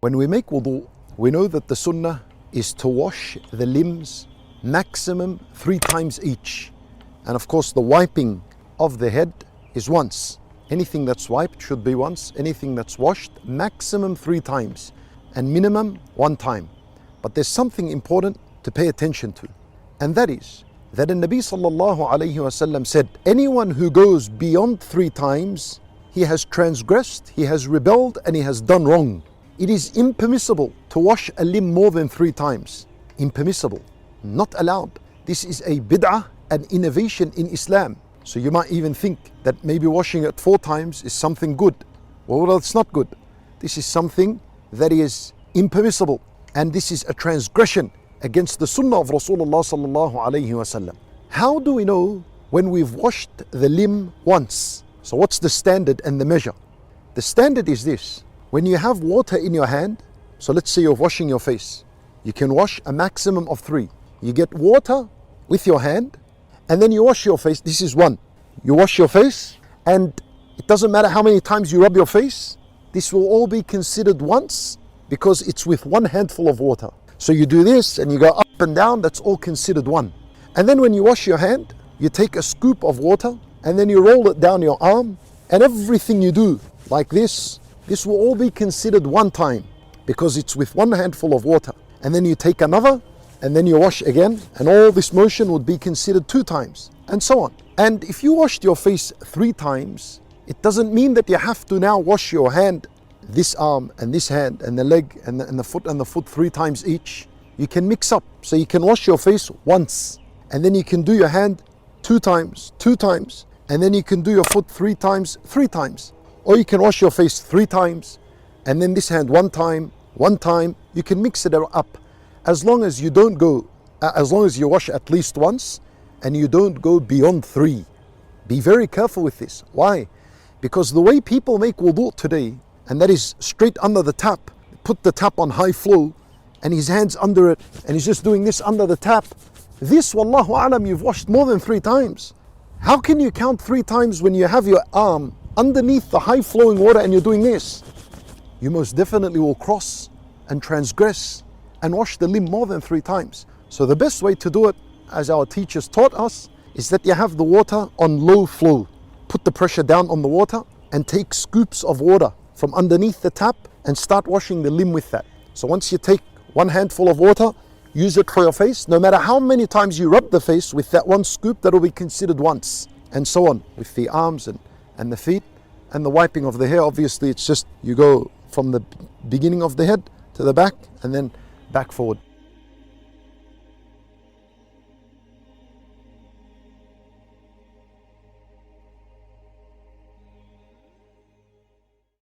When we make wudu, we know that the sunnah is to wash the limbs maximum 3 times each. And of course the wiping of the head is once. Anything that's wiped should be once. Anything that's washed, maximum 3 times and minimum 1 time. But there's something important to pay attention to, and that is that the Nabi sallallahu alayhi wasallam said, anyone who goes beyond 3 times, he has transgressed, he has rebelled, and he has done wrong. It is impermissible to wash a limb more than 3 times. Impermissible, not allowed. This is a bid'ah, an innovation in Islam. So you might even think that maybe washing it 4 times is something good. Well, it's not good. This is something that is impermissible, and this is a transgression against the sunnah of Rasulullah sallallahu alayhi wasallam. How do we know when we've washed the limb once? So what's the standard and the measure? The standard is this: when you have water in your hand, so let's say you're washing your face, you can wash a maximum of 3. You get water with your hand and then you wash your face. This is 1. You wash your face, and it doesn't matter how many times you rub your face, this will all be considered once because it's with 1 handful of water. So you do this and you go up and down, that's all considered 1. And then when you wash your hand, you take a scoop of water and then you roll it down your arm, and everything you do like this will all be considered 1 time because it's with 1 handful of water. And then you take another and then you wash again, and all this motion would be considered 2 times, and so on. And if you washed your face 3 times, it doesn't mean that you have to now wash your hand, this arm and this hand and the leg and the foot 3 times each. You can mix up. So you can wash your face once, and then you can do your hand 2 times, and then you can do your foot 3 times, 3 times. Or you can wash your face 3 times, and then this hand 1 time, 1 time. You can mix it up, as long as you don't go, as long as you wash at least once and you don't go beyond 3. Be very careful with this. Why? Because the way people make wudu today, and that is straight under the tap, put the tap on high flow and his hands under it and he's just doing this under the tap. This, wallahu alam, you've washed more than 3 times. How can you count 3 times when you have your arm underneath the high flowing water and you're doing this? You most definitely will cross and transgress and wash the limb more than 3 times. So the best way to do it, as our teachers taught us, is that you have the water on low flow. Put the pressure down on the water and take scoops of water from underneath the tap and start washing the limb with that. So once you take 1 handful of water, use it for your face. No matter how many times you rub the face with that 1 scoop, that will be considered once, and so on with the arms and the feet. And the wiping of the hair, obviously it's just you go from the beginning of the head to the back and then back forward.